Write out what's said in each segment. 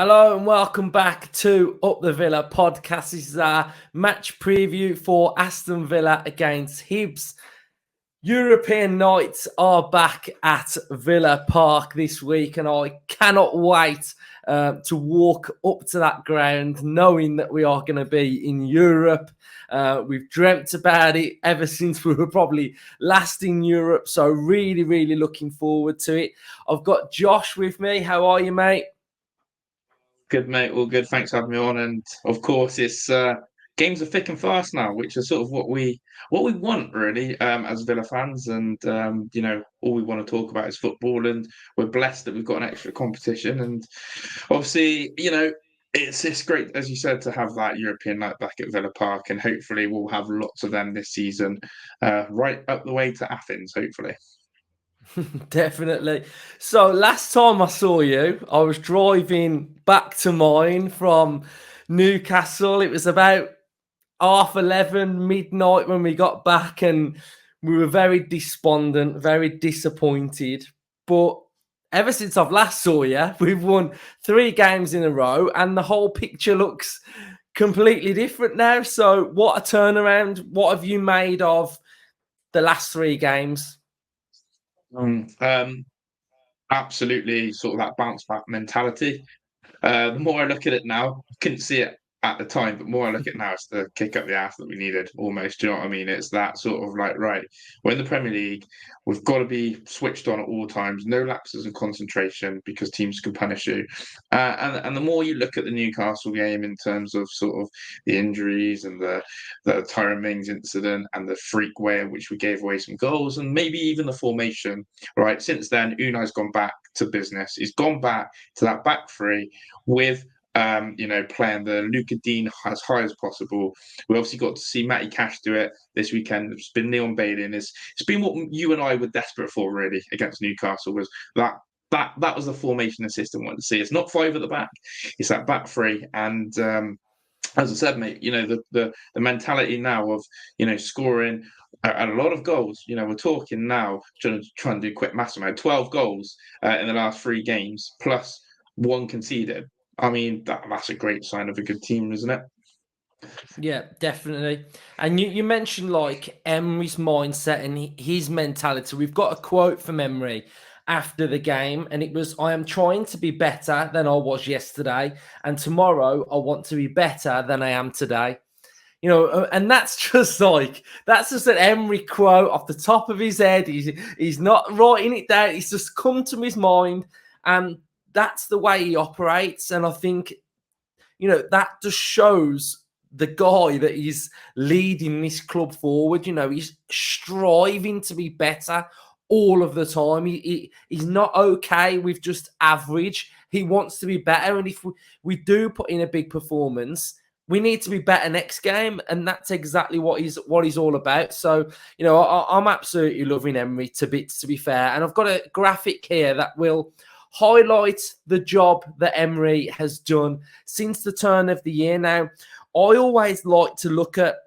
Hello and welcome back to Up the Villa podcast. This is our match preview for Aston Villa against Hibs. European nights are back at Villa Park this week, and I cannot wait to walk up to that ground knowing that we are going to be in Europe. We've dreamt about it ever since we were probably last in Europe, so really looking forward to it. I've got Josh with me. How are you, mate? Good, mate. All good. Thanks for having me on. And of course, it's games are thick and fast now, which is sort of what we want really as Villa fans. And all we want to talk about is football, and we're blessed that we've got an extra competition. And obviously, it's great, as you said, to have that European night back at Villa Park, and hopefully we'll have lots of them this season, right up the way to Athens. Hopefully. Definitely. So last time I saw you, I was driving back to mine from Newcastle. It was about 11:30, midnight when we got back, and we were very despondent, very disappointed. But ever since I've last saw you, we've won 3 games in a row, and the whole picture looks completely different now. So what a turnaround. What have you made of the last 3 games? Um, Absolutely, sort of that bounce back mentality. The more I look at it now, I couldn't see it at the time, but more I look at it now, it's the kick up the ass that we needed almost. Do you know what I mean? It's that sort of like, right, we're in the Premier League, we've got to be switched on at all times, no lapses in concentration because teams can punish you. And the more you look at the Newcastle game in terms of sort of the injuries and the Tyrone Mings incident and the freak way in which we gave away some goals, and maybe even the formation, right? Since then, Unai's gone back to business. He's gone back to that back three with playing the Luca Dean as high as possible. We obviously got to see Matty Cash do it this weekend. It's been Leon Bailey, and it's been what you and I were desperate for, really, against Newcastle, was that was the formation the system wanted to see. It's not 5 at the back, it's that back three. And as I said, mate, the mentality now of scoring a lot of goals. We're talking now, trying to do quick maths, 12 goals in the last 3 games, plus 1 conceded. I mean, that's a great sign of a good team, isn't it? Yeah, definitely. And you mentioned like Emery's mindset and his mentality. We've got a quote from Emery after the game, and it was, "I am trying to be better than I was yesterday, and tomorrow I want to be better than I am today." And that's just an Emery quote off the top of his head. He's not writing it down. It's just come to his mind, and that's the way he operates. And I think, that just shows the guy that is leading this club forward. He's striving to be better all of the time. He's not okay with just average. He wants to be better. And if we do put in a big performance, we need to be better next game. And that's exactly what he's all about. So, I'm absolutely loving Emery to bits, to be fair. And I've got a graphic here that will highlight the job that Emery has done since the turn of the year. Now, I always like to look at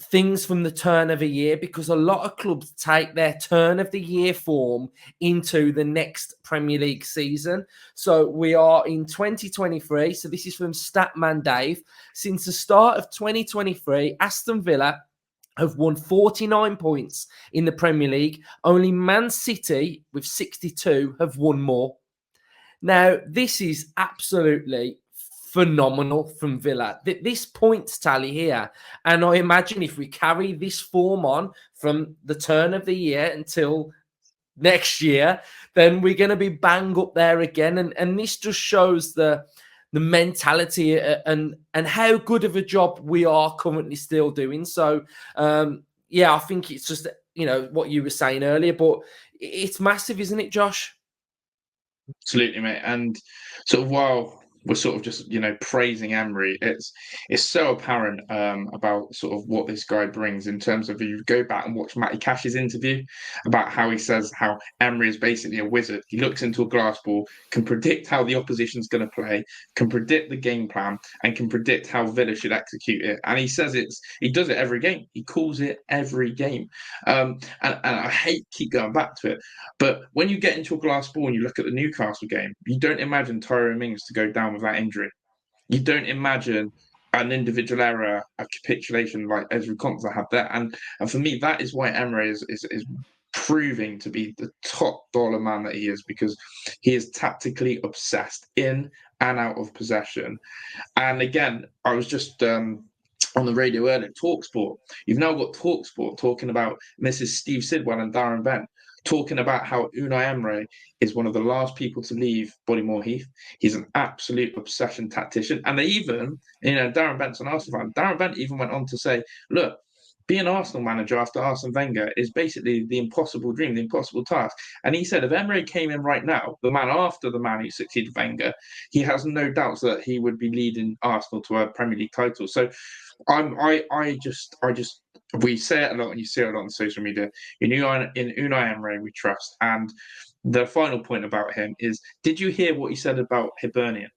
things from the turn of a year because a lot of clubs take their turn of the year form into the next Premier League season. So we are in 2023. So this is from Statman Dave. Since the start of 2023, Aston Villa have won 49 points in the Premier League. Only Man City, with 62, have won more. Now, this is absolutely phenomenal from Villa. This points tally here. And I imagine if we carry this form on from the turn of the year until next year, then we're going to be bang up there again. And this just shows the mentality and how good of a job we are currently still doing. So, I think it's just, what you were saying earlier, but it's massive, isn't it, Josh? Absolutely, mate. And sort of while we're sort of just praising Emery, it's so apparent about sort of what this guy brings in terms of, if you go back and watch Matty Cash's interview about how he says how Emery is basically a wizard. He looks into a glass ball, can predict how the opposition's going to play, can predict the game plan, and can predict how Villa should execute it. And he says he does it every game. He calls it every game. And I hate keep going back to it, but when you get into a glass ball and you look at the Newcastle game, you don't imagine Tyrone Mings to go down with that injury. You don't imagine an individual error, a capitulation like Ezri Konsa had there. And for me, that is why Emery is proving to be the top dollar man that he is, because he is tactically obsessed in and out of possession. And again, I was just on the radio earlier, TalkSport. You've now got TalkSport talking about Mrs. Steve Sidwell and Darren Bent, talking about how Unai Emery is one of the last people to leave Bodymoor Heath. He's an absolute obsession tactician. And they even, Darren Bent's an Arsenal fan. Darren Bent even went on to say, look, being Arsenal manager after Arsene Wenger is basically the impossible dream, the impossible task. And he said if Emery came in right now, the man after the man who succeeded Wenger, he has no doubts that he would be leading Arsenal to a Premier League title. So I just we say it a lot and you see it a lot on social media. In Unai Emery we trust. And the final point about him is, did you hear what he said about Hibernian?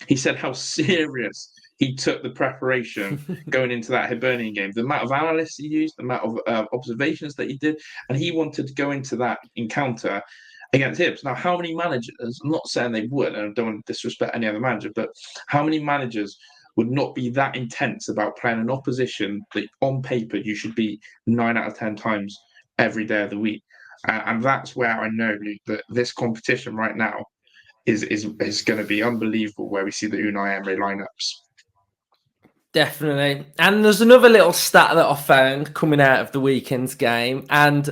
He said how serious he took the preparation going into that Hibernian game, the amount of analysts he used, the amount of observations that he did, and he wanted to go into that encounter against Hibs. Now, how many managers, I'm not saying they would, and I don't want to disrespect any other manager, but how many managers would not be that intense about playing an opposition that on paper you should beat 9 out of 10 times every day of the week? And that's where I know that this competition right now is going to be unbelievable, where we see the Unai Emery lineups. Definitely. And there's another little stat that I found coming out of the weekend's game, and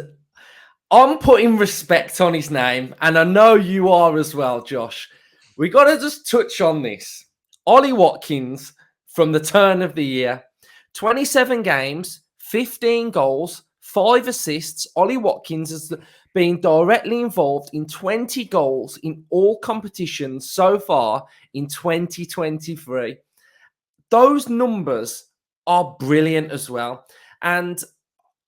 I'm putting respect on his name, and I know you are as well, Josh. We got to just touch on this. Ollie Watkins, from the turn of the year, 27 games, 15 goals, 5 assists. Ollie Watkins has been directly involved in 20 goals in all competitions so far in 2023. Those numbers are brilliant as well. And,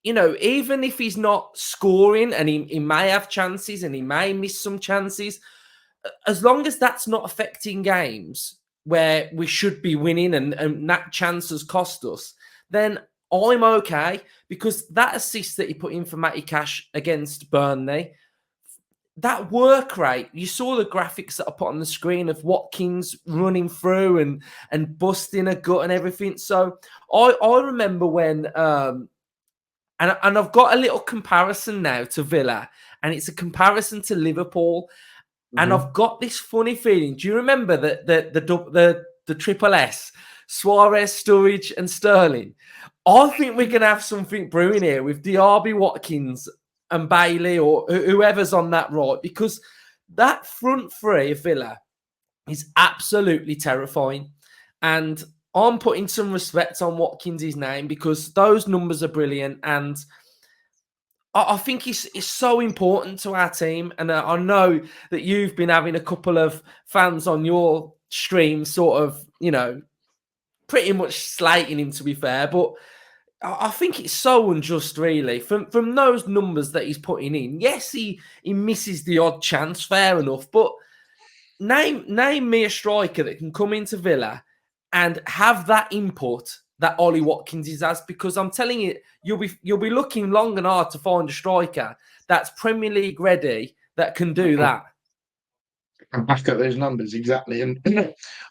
even if he's not scoring and he may have chances and he may miss some chances, as long as that's not affecting games where we should be winning and that chance has cost us, then I'm okay, because that assist that he put in for Matty Cash against Burnley, that work rate, you saw the graphics that I put on the screen of Watkins running through and busting a gut and everything. So I remember when, and I've got a little comparison now to Villa, and it's a comparison to Liverpool. And I've got this funny feeling. Do you remember the triple S, Suarez, Sturridge, and Sterling? I think we're going to have something brewing here with Diaby, Watkins, and Bailey, or whoever's on that right, because that front three of Villa is absolutely terrifying. And I'm putting some respect on Watkins' name, because those numbers are brilliant, and I think it's so important to our team. And I know that you've been having a couple of fans on your stream sort of, pretty much slating him, to be fair, but I think it's so unjust, really, from those numbers that he's putting in. Yes, he misses the odd chance, fair enough, but name me a striker that can come into Villa and have that input that Ollie Watkins has, because I'm telling you, you'll be looking long and hard to find a striker that's Premier League ready that can do that. And back up those numbers, exactly. And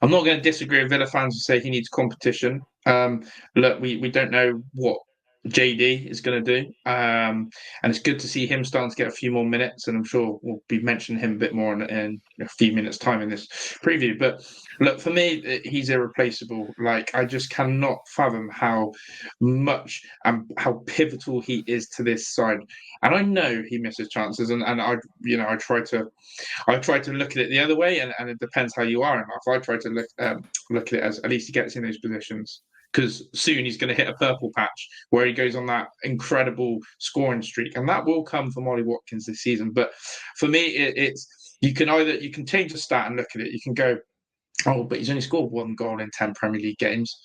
I'm not going to disagree with Villa fans who say he needs competition. Look, we don't know what JD is going to do. And it's good to see him starting to get a few more minutes. And I'm sure we'll be mentioning him a bit more in a few minutes' time in this preview. But look, for me, he's irreplaceable. Like, I just cannot fathom how much and how pivotal he is to this side. And I know he misses chances, and I try to look at it the other way, and it depends how you are in life. I try to look at it as at least he gets in those positions, because soon he's going to hit a purple patch where he goes on that incredible scoring streak, and that will come from Ollie Watkins this season. But for me, it's you can change the stat and look at it. You can go, oh, but he's only scored 1 goal in 10 Premier League games.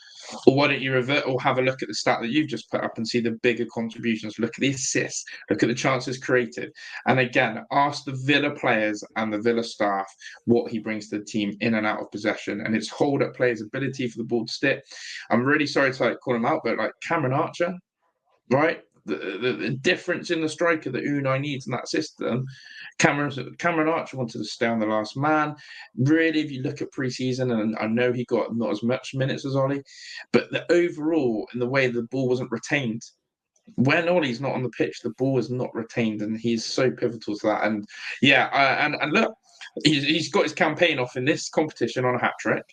Or why don't you revert or have a look at the stat that you've just put up and see the bigger contributions? Look at the assists, look at the chances created. And again, ask the Villa players and the Villa staff what he brings to the team in and out of possession. And it's hold-up players' ability for the ball to stick. I'm really sorry to call him out, but like Cameron Archer, right? the difference in the striker that Unai needs in that system. Cameron Archer wanted to stay on the last man. Really, if you look at pre-season, and I know he got not as much minutes as Ollie, but the overall in the way the ball wasn't retained. When Ollie's not on the pitch, the ball is not retained, and he's so pivotal to that. And yeah, and look, he's got his campaign off in this competition on a hat trick.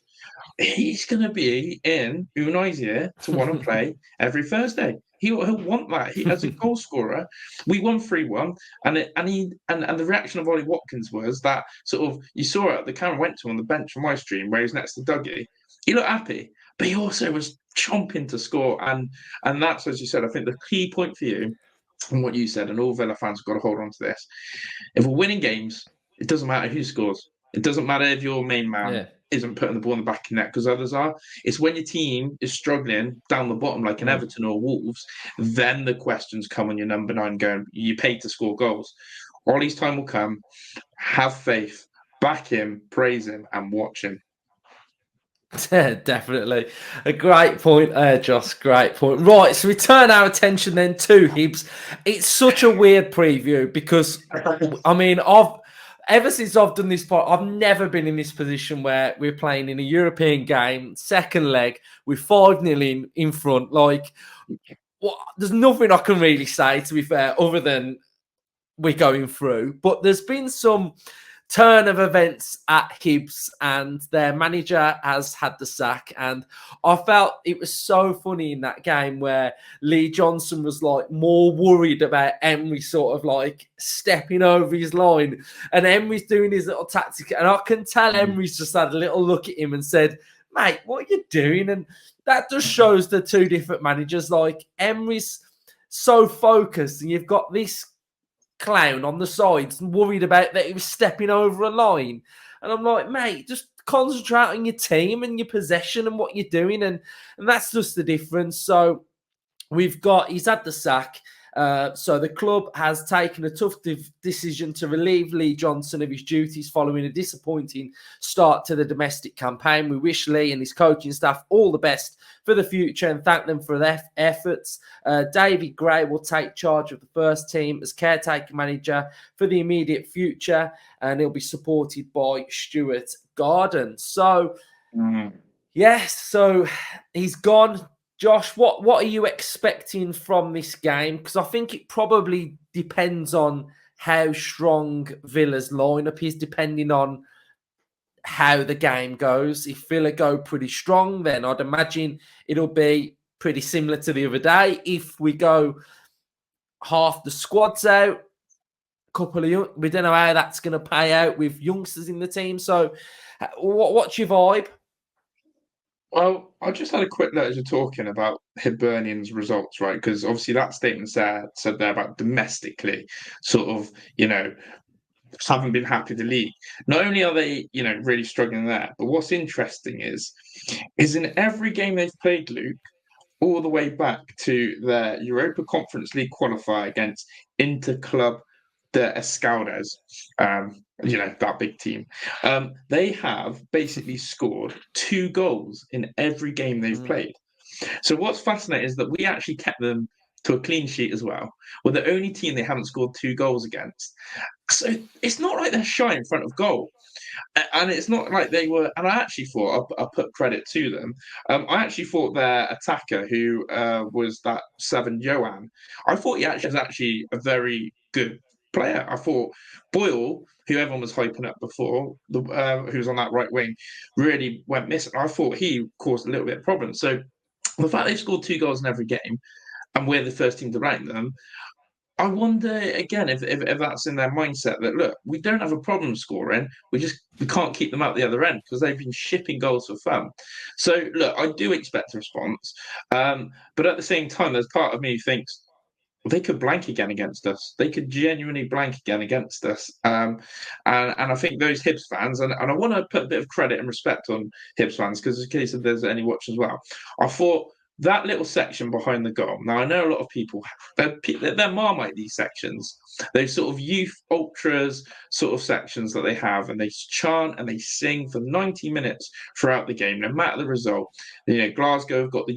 He's going to be in Unai's ear to want to play every Thursday. He'll want that. He, as a goal scorer, we won 3-1, and the reaction of Ollie Watkins was that sort of you saw it. The camera went to him on the bench on my stream where he's next to Dougie. He looked happy, but he also was chomping to score, and that's, as you said, I think the key point for you and what you said, and all Villa fans have got to hold on to this. If we're winning games, it doesn't matter who scores. It doesn't matter if your main man isn't putting the ball in the back of the net because others are. It's when your team is struggling down the bottom like an Everton or Wolves, then the questions come on your number 9 going, you paid to score goals. Ollie's time will come. Have faith. Back him, praise him, and watch him. Definitely. A great point there, Josh. Great point. Right, so we turn our attention then to Hibs. It's such a weird preview because, I mean, ever since I've done this part, I've never been in this position where we're playing in a European game, second leg, with 5-0 in front. Like, there's nothing I can really say, to be fair, other than we're going through. But there's been some turn of events at Hibs, and their manager has had the sack. And I felt it was so funny in that game where Lee Johnson was like more worried about Emery sort of like stepping over his line, and Emery's doing his little tactic. And I can tell Emery's just had a little look at him and said, "Mate, what are you doing?" And that just shows the two different managers. Like, Emery's so focused, and you've got this clown on the sides and worried about that he was stepping over a line. And I'm like, mate, just concentrate on your team and your possession and what you're doing. And that's just the difference. So he's had the sack. So the club has taken a tough decision to relieve Lee Johnson of his duties following a disappointing start to the domestic campaign. We wish Lee and his coaching staff all the best for the future and thank them for their efforts. David Gray will take charge of the first team as caretaker manager for the immediate future, and he'll be supported by Stuart Garden. So, yes, so he's gone. Josh, what are you expecting from this game? Because I think it probably depends on how strong Villa's lineup is, depending on how the game goes. If Villa go pretty strong, then I'd imagine it'll be pretty similar to the other day. If we go half the squad's out, we don't know how that's going to pay out with youngsters in the team. So what's your vibe? Well, I just had a quick look as you're talking about Hibernian's results, right? Because obviously that statement said there about domestically, sort of, haven't been happy with the league. Not only are they, really struggling there, but what's interesting is in every game they've played, Luke, all the way back to their Europa Conference League qualifier against Interclub de Escaldes, that big team. They have basically scored 2 goals in every game they've played. So what's fascinating is that we actually kept them to a clean sheet as well. We're the only team they haven't scored 2 goals against. So it's not like they're shy in front of goal. And it's not like they were, and I actually thought, I put credit to them. I actually thought their attacker, who was that 7 Johan, I thought he was actually a very good player. I thought Boyle, who everyone was hyping up before, who was on that right wing, really went missing. I thought he caused a little bit of problems. So the fact they've scored 2 goals in every game, and we're the first team to rank them, I wonder again if that's in their mindset that, look, we don't have a problem scoring, we can't keep them out the other end because they've been shipping goals for fun. So look, I do expect a response, but at the same time, there's part of me who thinks they could blank again against us. They could genuinely blank again against us. And I think those Hibs fans, and I want to put a bit of credit and respect on Hibs fans because in case if there's any watch as well, I thought that little section behind the goal. Now I know a lot of people they're Marmite, these sections. Those sort of youth ultras sort of sections that they have, and they chant and they sing for 90 minutes throughout the game, no matter the result. You know, Glasgow have got the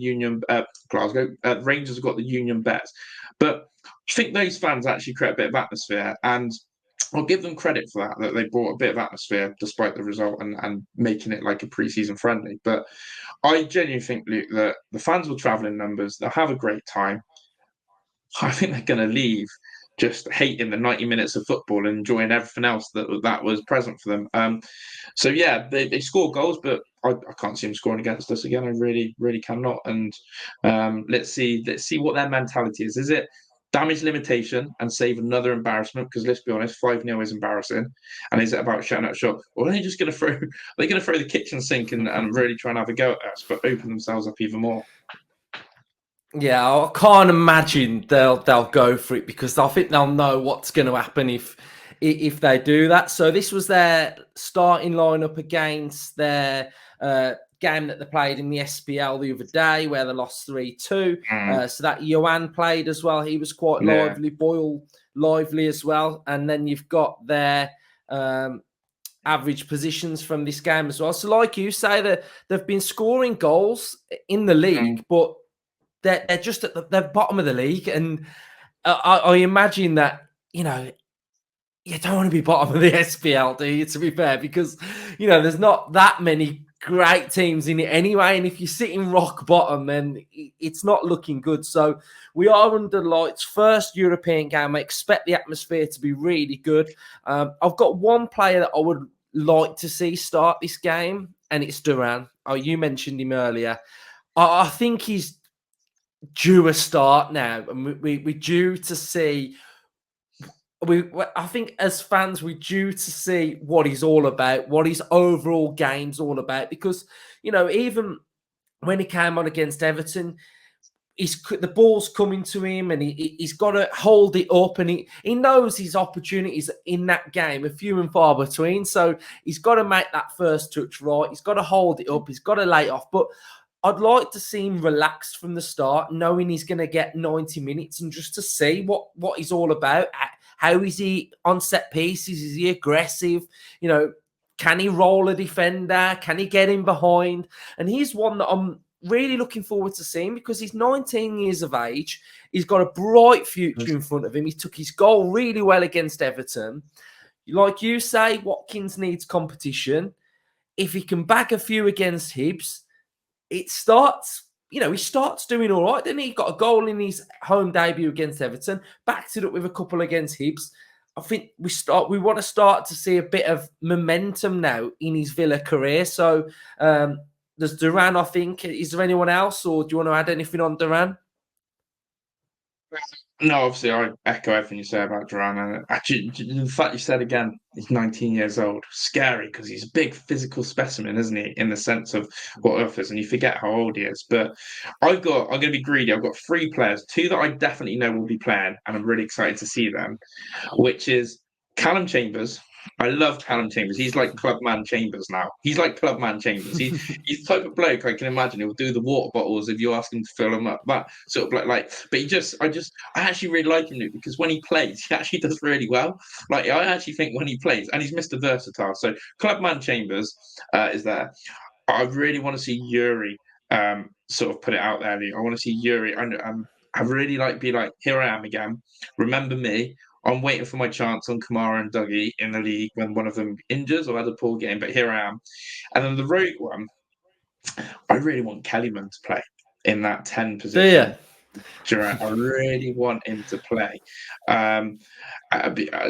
Rangers have got the Union Bets, but I think those fans actually create a bit of atmosphere, and I'll give them credit for that they brought a bit of atmosphere despite the result, and making it like a pre-season friendly. But I genuinely think, Luke, that the fans will travel in numbers. They'll have a great time. I think they're going to leave just hating the 90 minutes of football and enjoying everything else that was present for them. So yeah, they score goals, but I can't see them scoring against us again. I really, really cannot. And let's see what their mentality is. Is it damage limitation and save another embarrassment? Because let's be honest, 5-0 is embarrassing. And is it about shutting up shop? Or are they just going to throw? They're going to throw the kitchen sink and really try and have a go at us, but open themselves up even more. Yeah, I can't imagine they'll go for it, because I think they'll know what's going to happen if they do that. So this was their starting lineup against their game that they played in the SPL the other day, where they lost 3-2. So that Johan played as well. He was quite lively, Boyle lively as well. And then you've got their average positions from this game as well. So like you say, that they've been scoring goals in the league, but they're just at the bottom of the league. And I imagine that, you know, you don't want to be bottom of the SPL, do you, to be fair? Because, you know, there's not that many great teams in it anyway. And if you're sitting rock bottom, then it's not looking good. So we are under lights. First European game. I expect the atmosphere to be really good. I've got one player that I would like to see start this game, and it's Duran. Oh, you mentioned him earlier. I think he's due a start now, and we're due to see. I think as fans, we're due to see what he's all about, what his overall game's all about. Because, you know, even when he came on against Everton, the ball's coming to him, and he's got to hold it up, and he knows his opportunities in that game are few and far between. So he's got to make that first touch right. He's got to hold it up. He's got to lay it off. But I'd like to see him relaxed from the start, knowing he's going to get 90 minutes, and just to see what he's all about. How is he on set pieces? Is he aggressive? You know, can he roll a defender? Can he get in behind? And he's one that I'm really looking forward to seeing, because he's 19 years of age. He's got a bright future in front of him. He took his goal really well against Everton. Like you say, Watkins needs competition. If he can bag a few against Hibs, it starts, you know, he starts doing all right. Then he got a goal in his home debut against Everton, backed it up with a couple against Hibs. I think we want to start to see a bit of momentum now in his Villa career. So there's Duran, I think. Is there anyone else, or do you want to add anything on Duran? No, obviously, I echo everything you say about Duran. And actually, the fact you said again, he's 19 years old, scary, because he's a big physical specimen, isn't he? In the sense of what he offers, and you forget how old he is. But I'm going to be greedy. I've got 3 players, 2 that I definitely know will be playing, and I'm really excited to see them, which is Callum Chambers. I love Callum Chambers. He's like Clubman Chambers now. He's like Clubman Chambers. He's the type of bloke I can imagine he'll do the water bottles if you ask him to fill them up. That sort of like. But I actually really like him, Luke, because when he plays, he actually does really well. Like, I actually think when he plays, and he's Mr. Versatile. So Clubman Chambers is there. I really want to see Yuri sort of put it out there, Luke. I want to see Yuri. I really be like, here I am again. Remember me. I'm waiting for my chance on Kamara and Dougie in the league when one of them injures or has a poor game, but here I am. And then the rogue one, I really want Kellyman to play in that 10 position. Durant, I really want him to play.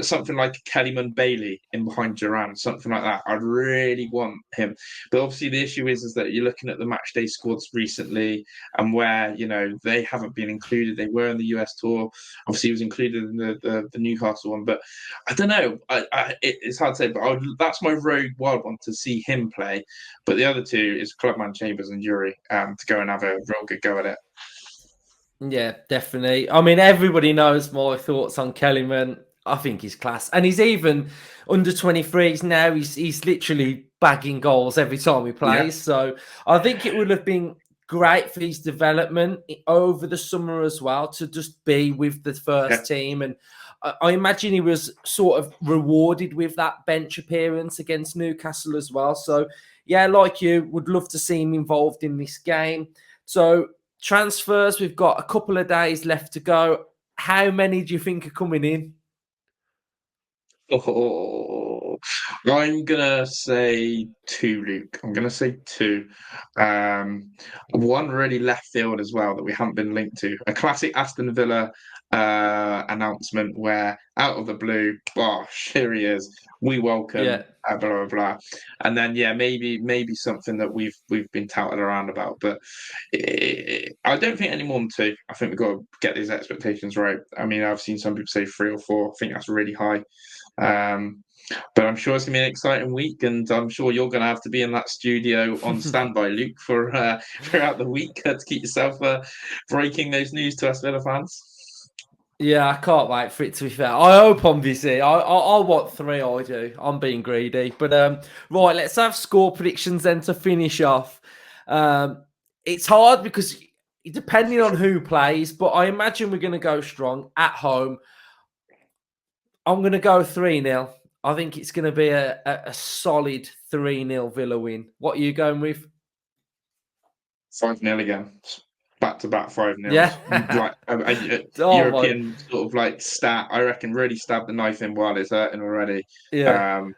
Something like Kellyman Bailey in behind Durant, something like that. I'd really want him. But obviously the issue is that you're looking at the matchday squads recently, and where, you know, they haven't been included. They were in the US tour. Obviously he was included in the Newcastle one, but I don't know. It's hard to say, but that's my rogue wild one, to see him play. But the other 2 is Clubman Chambers and Yuri, to go and have a real good go at it. Yeah, definitely. I mean, everybody knows my thoughts on Kellyman. I think he's class. And he's even under 23s now. He's literally bagging goals every time he plays. Yeah. So I think it would have been great for his development over the summer as well, to just be with the first team. And I imagine he was sort of rewarded with that bench appearance against Newcastle as well. So, yeah, like you, would love to see him involved in this game. So, transfers, we've got a couple of days left to go. How many do you think are coming in? Oh, I'm gonna say two, Luke. I'm gonna say two. One really left field as well that we haven't been linked to. A classic Aston Villa announcement where out of the blue, gosh, here he is. We welcome Yeah. blah blah blah. And then maybe something that we've been touted around about, but I don't think any more than two. I think we've got to get these expectations right. I mean, I've seen some people say three or four. I think that's really high. But I'm sure it's gonna be an exciting week, and I'm sure you're gonna have to be in that studio on standby, Luke, for throughout the week to keep yourself breaking those news to us Villa fans. Yeah, I can't wait for it, to be fair. I hope I'm busy. I want three, I do. I'm being greedy. But right, let's have score predictions then to finish off. It's hard because depending on who plays, but I imagine we're going to go strong at home. I'm going to go 3-0. I think it's going to be a solid 3-0 Villa win. What are you going with? 5-0 again. Back-to-back 5-0s. Yeah. Like Oh, European sort of like stat, I reckon really stab the knife in while it's hurting already. Yeah.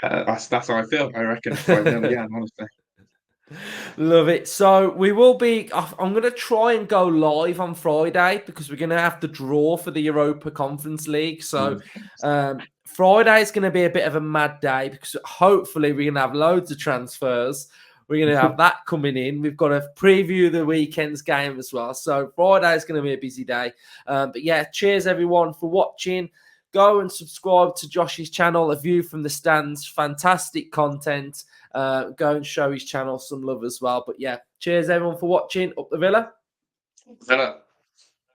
That's how I feel. I reckon 5-0 again, honestly. Love it. So we will be. I'm going to try and go live on Friday because we're going to have to draw for the Europa Conference League. So Friday is going to be a bit of a mad day because hopefully we're going to have loads of transfers. We're going to have that coming in. We've got to preview the weekend's game as well. So Friday is going to be a busy day. But yeah, cheers everyone for watching. Go and subscribe to Josh's channel, A View from the Stands. Fantastic content. Go and show his channel some love as well. But yeah, cheers everyone for watching. Up the Villa. Villa.